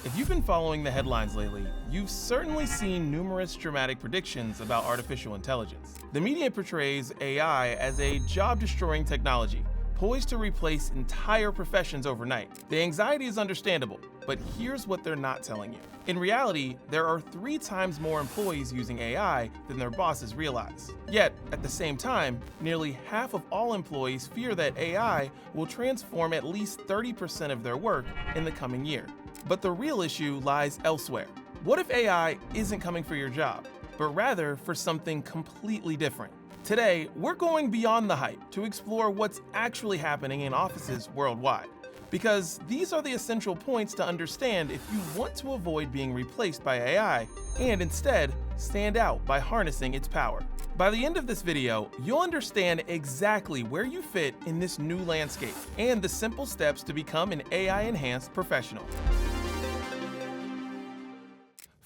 If you've been following the headlines lately, you've certainly seen numerous dramatic predictions about artificial intelligence. The media portrays AI as a job-destroying technology, poised to replace entire professions overnight. The anxiety is understandable, but here's what they're not telling you. In reality, there are 3 times more employees using AI than their bosses realize. Yet, at the same time, nearly half of all employees fear that AI will transform at least 30% of their work in the coming year. But the real issue lies elsewhere. What if AI isn't coming for your job, but rather for something completely different? Today, we're going beyond the hype to explore what's actually happening in offices worldwide. Because these are the essential points to understand if you want to avoid being replaced by AI and instead stand out by harnessing its power. By the end of this video, you'll understand exactly where you fit in this new landscape and the simple steps to become an AI-enhanced professional.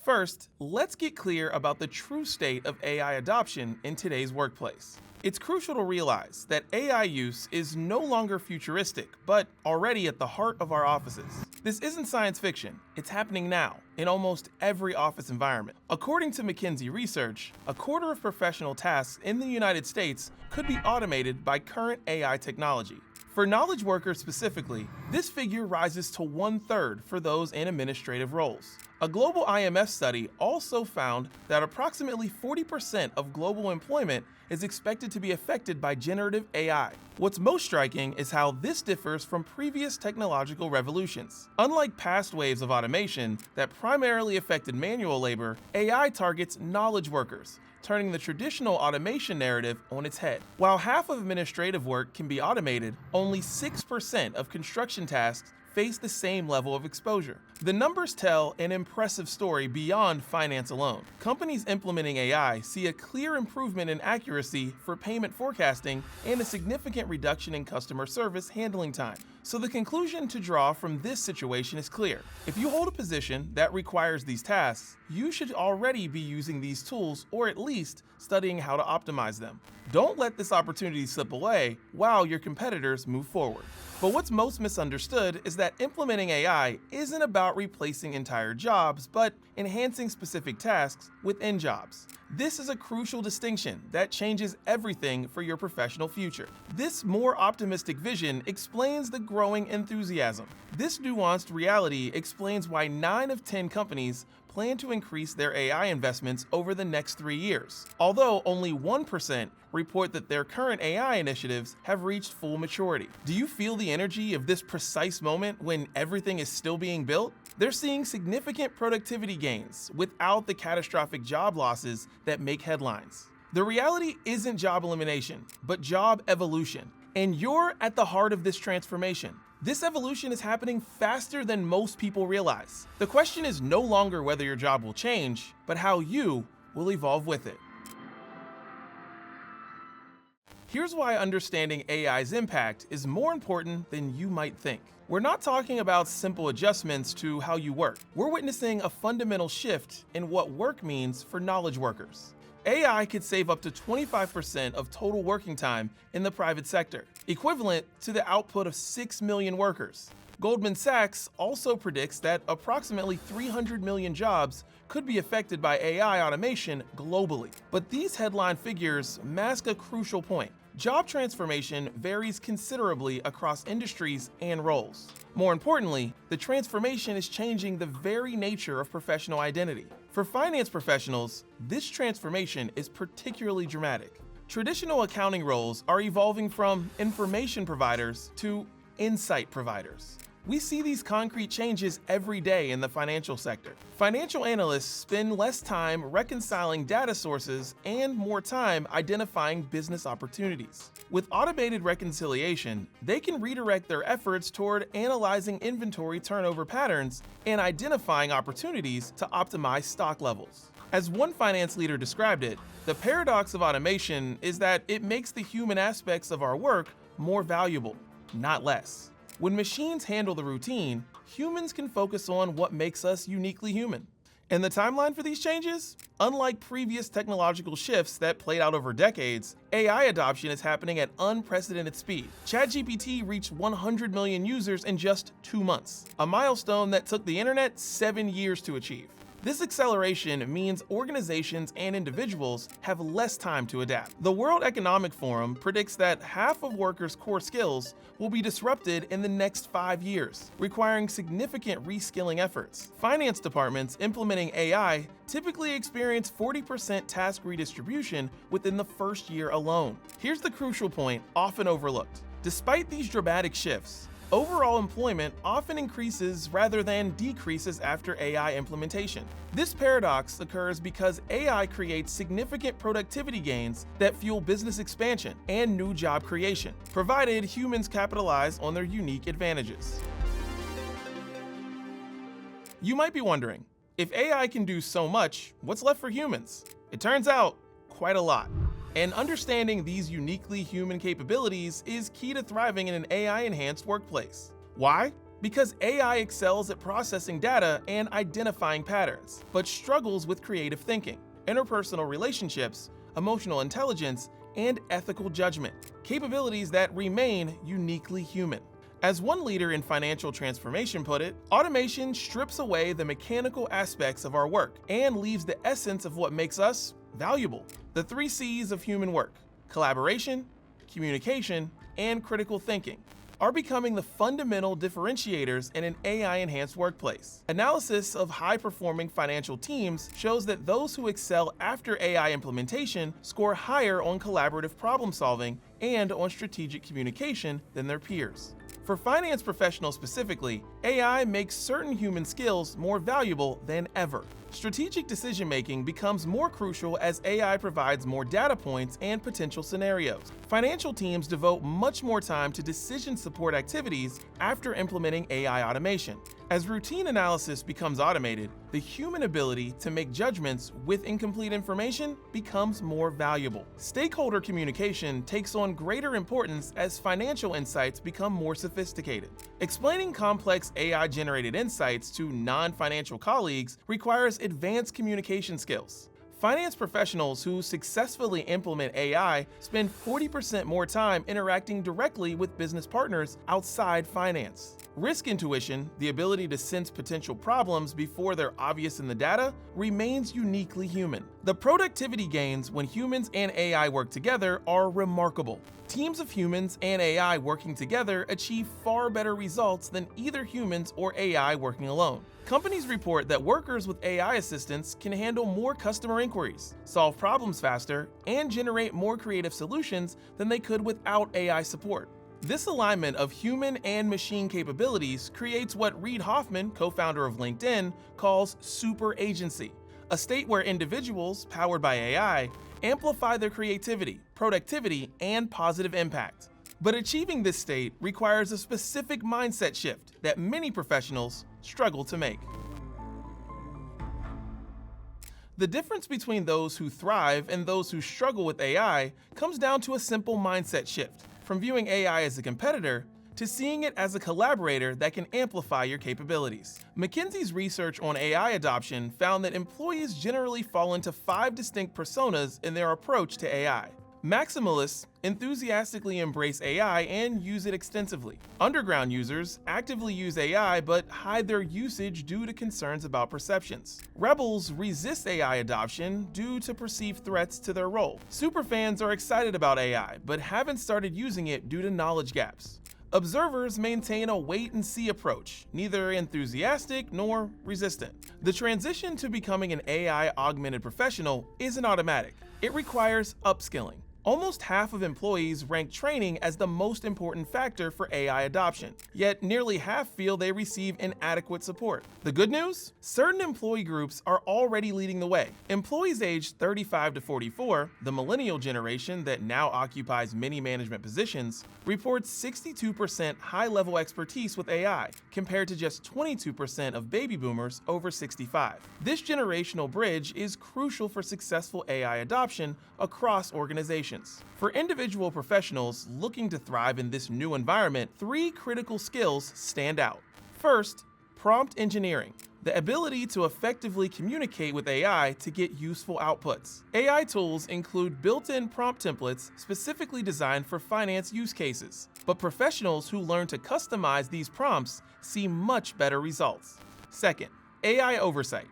First, let's get clear about the true state of AI adoption in today's workplace. It's crucial to realize that AI use is no longer futuristic, but already at the heart of our offices. This isn't science fiction, it's happening now, in almost every office environment. According to McKinsey research, a quarter of professional tasks in the United States could be automated by current AI technology. For knowledge workers specifically, this figure rises to 1/3 for those in administrative roles. A global IMF study also found that approximately 40% of global employment is expected to be affected by generative AI. What's most striking is how this differs from previous technological revolutions. Unlike past waves of automation that primarily affected manual labor, AI targets knowledge workers, turning the traditional automation narrative on its head. While half of administrative work can be automated, only 6% of construction tasks face the same level of exposure. The numbers tell an impressive story beyond finance alone. Companies implementing AI see a clear improvement in accuracy for payment forecasting and a significant reduction in customer service handling time. So the conclusion to draw from this situation is clear. If you hold a position that requires these tasks, you should already be using these tools or at least studying how to optimize them. Don't let this opportunity slip away while your competitors move forward. But what's most misunderstood is that implementing AI isn't about replacing entire jobs, but enhancing specific tasks within jobs. This is a crucial distinction that changes everything for your professional future. This more optimistic vision explains the growing enthusiasm. This nuanced reality explains why 9 of 10 companies plan to increase their AI investments over the next 3 years, although only 1% report that their current AI initiatives have reached full maturity. Do you feel the energy of this precise moment when everything is still being built? They're seeing significant productivity gains without the catastrophic job losses that make headlines. The reality isn't job elimination, but job evolution, and you're at the heart of this transformation. This evolution is happening faster than most people realize. The question is no longer whether your job will change, but how you will evolve with it. Here's why understanding AI's impact is more important than you might think. We're not talking about simple adjustments to how you work. We're witnessing a fundamental shift in what work means for knowledge workers. AI could save up to 25% of total working time in the private sector, equivalent to the output of 6 million workers. Goldman Sachs also predicts that approximately 300 million jobs could be affected by AI automation globally. But these headline figures mask a crucial point. Job transformation varies considerably across industries and roles. More importantly, the transformation is changing the very nature of professional identity. For finance professionals, this transformation is particularly dramatic. Traditional accounting roles are evolving from information providers to insight providers. We see these concrete changes every day in the financial sector. Financial analysts spend less time reconciling data sources and more time identifying business opportunities. With automated reconciliation, they can redirect their efforts toward analyzing inventory turnover patterns and identifying opportunities to optimize stock levels. As one finance leader described it, the paradox of automation is that it makes the human aspects of our work more valuable, not less. When machines handle the routine, humans can focus on what makes us uniquely human. And the timeline for these changes? Unlike previous technological shifts that played out over decades, AI adoption is happening at unprecedented speed. ChatGPT reached 100 million users in just 2 months, a milestone that took the internet 7 years to achieve. This acceleration means organizations and individuals have less time to adapt. The World Economic Forum predicts that half of workers' core skills will be disrupted in the next 5 years, requiring significant reskilling efforts. Finance departments implementing AI typically experience 40% task redistribution within the first year alone. Here's the crucial point, often overlooked. Despite these dramatic shifts, overall employment often increases rather than decreases after AI implementation. This paradox occurs because AI creates significant productivity gains that fuel business expansion and new job creation, provided humans capitalize on their unique advantages. You might be wondering, if AI can do so much, what's left for humans? It turns out, quite a lot. And understanding these uniquely human capabilities is key to thriving in an AI-enhanced workplace. Why? Because AI excels at processing data and identifying patterns, but struggles with creative thinking, interpersonal relationships, emotional intelligence, and ethical judgment, capabilities that remain uniquely human. As one leader in financial transformation put it, automation strips away the mechanical aspects of our work and leaves the essence of what makes us valuable. The 3 C's of human work, collaboration, communication, and critical thinking, are becoming the fundamental differentiators in an AI-enhanced workplace. Analysis of high-performing financial teams shows that those who excel after AI implementation score higher on collaborative problem-solving and on strategic communication than their peers. For finance professionals specifically, AI makes certain human skills more valuable than ever. Strategic decision-making becomes more crucial as AI provides more data points and potential scenarios. Financial teams devote much more time to decision support activities after implementing AI automation. As routine analysis becomes automated, the human ability to make judgments with incomplete information becomes more valuable. Stakeholder communication takes on greater importance as financial insights become more sophisticated. Explaining complex AI-generated insights to non-financial colleagues requires advanced communication skills. Finance professionals who successfully implement AI spend 40% more time interacting directly with business partners outside finance. Risk intuition, the ability to sense potential problems before they're obvious in the data, remains uniquely human. The productivity gains when humans and AI work together are remarkable. Teams of humans and AI working together achieve far better results than either humans or AI working alone. Companies report that workers with AI assistants can handle more customer inquiries, solve problems faster, and generate more creative solutions than they could without AI support. This alignment of human and machine capabilities creates what Reid Hoffman, co-founder of LinkedIn, calls super agency, a state where individuals, powered by AI, amplify their creativity, productivity, and positive impact. But achieving this state requires a specific mindset shift that many professionals struggle to make. The difference between those who thrive and those who struggle with AI comes down to a simple mindset shift, from viewing AI as a competitor to seeing it as a collaborator that can amplify your capabilities. McKinsey's research on AI adoption found that employees generally fall into 5 distinct personas in their approach to AI. Maximalists enthusiastically embrace AI and use it extensively. Underground users actively use AI but hide their usage due to concerns about perceptions. Rebels resist AI adoption due to perceived threats to their role. Superfans are excited about AI but haven't started using it due to knowledge gaps. Observers maintain a wait-and-see approach, neither enthusiastic nor resistant. The transition to becoming an AI-augmented professional isn't automatic. It requires upskilling. Almost half of employees rank training as the most important factor for AI adoption, yet nearly half feel they receive inadequate support. The good news? Certain employee groups are already leading the way. Employees aged 35 to 44, the millennial generation that now occupies many management positions, reports 62% high-level expertise with AI, compared to just 22% of baby boomers over 65. This generational bridge is crucial for successful AI adoption across organizations. For individual professionals looking to thrive in this new environment, 3 critical skills stand out. First, prompt engineering. the ability to effectively communicate with AI to get useful outputs. AI tools include built-in prompt templates specifically designed for finance use cases, but professionals who learn to customize these prompts see much better results. Second, AI oversight.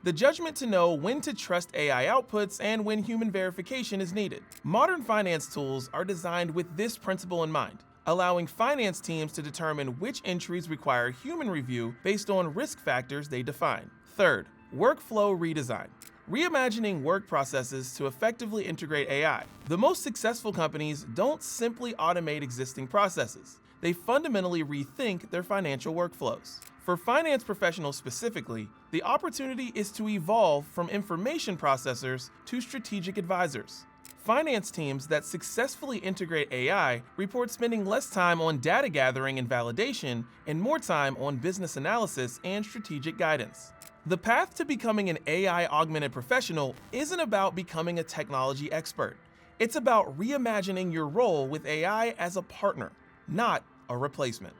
The judgment to know when to trust AI outputs and when human verification is needed. Modern finance tools are designed with this principle in mind, allowing finance teams to determine which entries require human review based on risk factors they define. Third, workflow redesign. Reimagining work processes to effectively integrate AI. The most successful companies don't simply automate existing processes. They fundamentally rethink their financial workflows. For finance professionals specifically, the opportunity is to evolve from information processors to strategic advisors. Finance teams that successfully integrate AI report spending less time on data gathering and validation and more time on business analysis and strategic guidance. The path to becoming an AI-augmented professional isn't about becoming a technology expert. It's about reimagining your role with AI as a partner, not a replacement.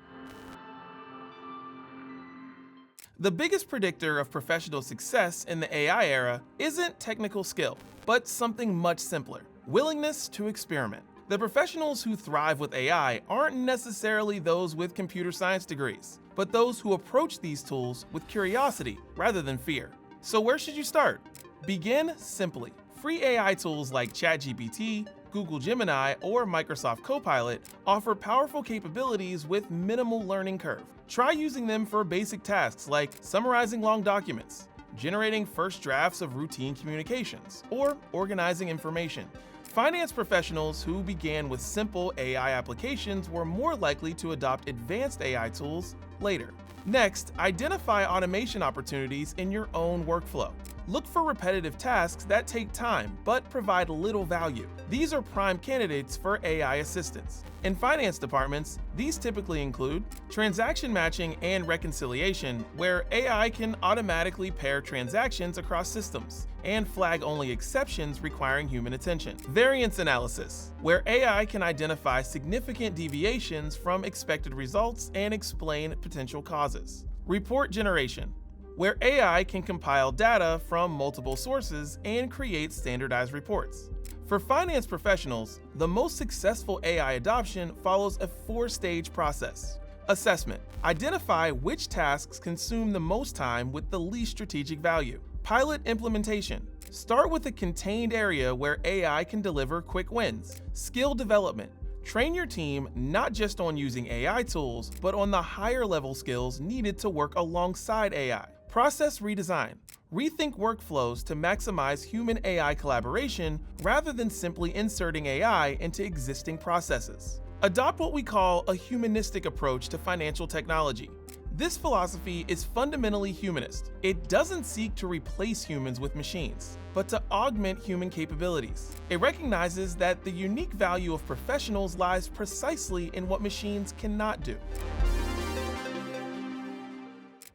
The biggest predictor of professional success in the AI era isn't technical skill, but something much simpler: willingness to experiment. The professionals who thrive with AI aren't necessarily those with computer science degrees, but those who approach these tools with curiosity rather than fear. So where should you start? Begin simply. Free AI tools like ChatGPT, Google Gemini, or Microsoft Copilot offer powerful capabilities with minimal learning curve. Try using them for basic tasks like summarizing long documents, generating first drafts of routine communications, or organizing information. Finance professionals who began with simple AI applications were more likely to adopt advanced AI tools later. Next, identify automation opportunities in your own workflow. Look for repetitive tasks that take time but provide little value. These are prime candidates for AI assistance. In finance departments, these typically include transaction matching and reconciliation, where AI can automatically pair transactions across systems and flag only exceptions requiring human attention. Variance analysis, where AI can identify significant deviations from expected results and explain potential causes. Report generation, where AI can compile data from multiple sources and create standardized reports. For finance professionals, the most successful AI adoption follows a four-stage process. Assessment. Identify which tasks consume the most time with the least strategic value. Pilot implementation. Start with a contained area where AI can deliver quick wins. Skill development. Train your team not just on using AI tools, but on the higher-level skills needed to work alongside AI. Process redesign. Rethink workflows to maximize human-AI collaboration rather than simply inserting AI into existing processes. Adopt what we call a humanistic approach to financial technology. This philosophy is fundamentally humanist. It doesn't seek to replace humans with machines, but to augment human capabilities. It recognizes that the unique value of professionals lies precisely in what machines cannot do.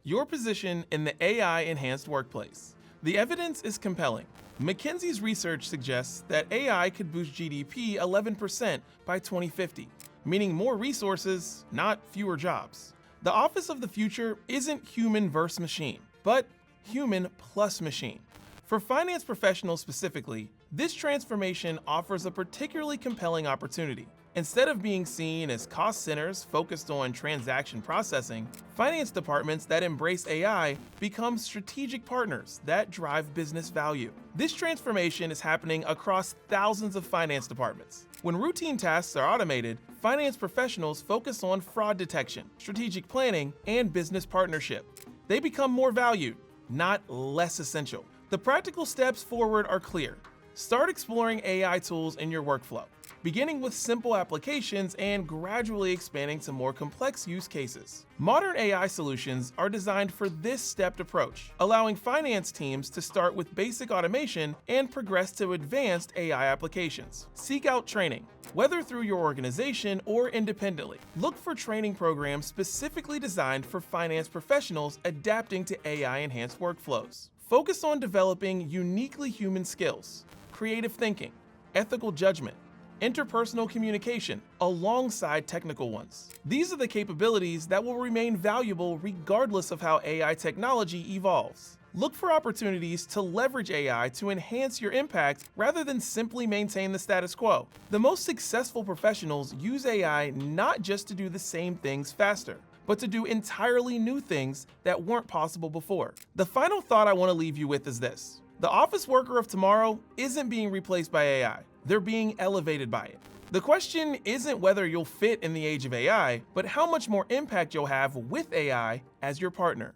Your position in the AI-enhanced workplace. The evidence is compelling. McKinsey's research suggests that AI could boost GDP 11% by 2050, meaning more resources, not fewer jobs. The office of the future isn't human versus machine, but human plus machine. For finance professionals specifically, this transformation offers a particularly compelling opportunity. Instead of being seen as cost centers focused on transaction processing, finance departments that embrace AI become strategic partners that drive business value. This transformation is happening across thousands of finance departments. When routine tasks are automated, finance professionals focus on fraud detection, strategic planning, and business partnership. They become more valued, not less essential. The practical steps forward are clear. Start exploring AI tools in your workflow, beginning with simple applications and gradually expanding to more complex use cases. Modern AI solutions are designed for this stepped approach, allowing finance teams to start with basic automation and progress to advanced AI applications. Seek out training, whether through your organization or independently. Look for training programs specifically designed for finance professionals adapting to AI-enhanced workflows. Focus on developing uniquely human skills, creative thinking, ethical judgment, interpersonal communication, alongside technical ones. These are the capabilities that will remain valuable regardless of how AI technology evolves. Look for opportunities to leverage AI to enhance your impact rather than simply maintain the status quo. The most successful professionals use AI not just to do the same things faster, but to do entirely new things that weren't possible before. The final thought I want to leave you with is this: the office worker of tomorrow isn't being replaced by AI, they're being elevated by it. The question isn't whether you'll fit in the age of AI, but how much more impact you'll have with AI as your partner.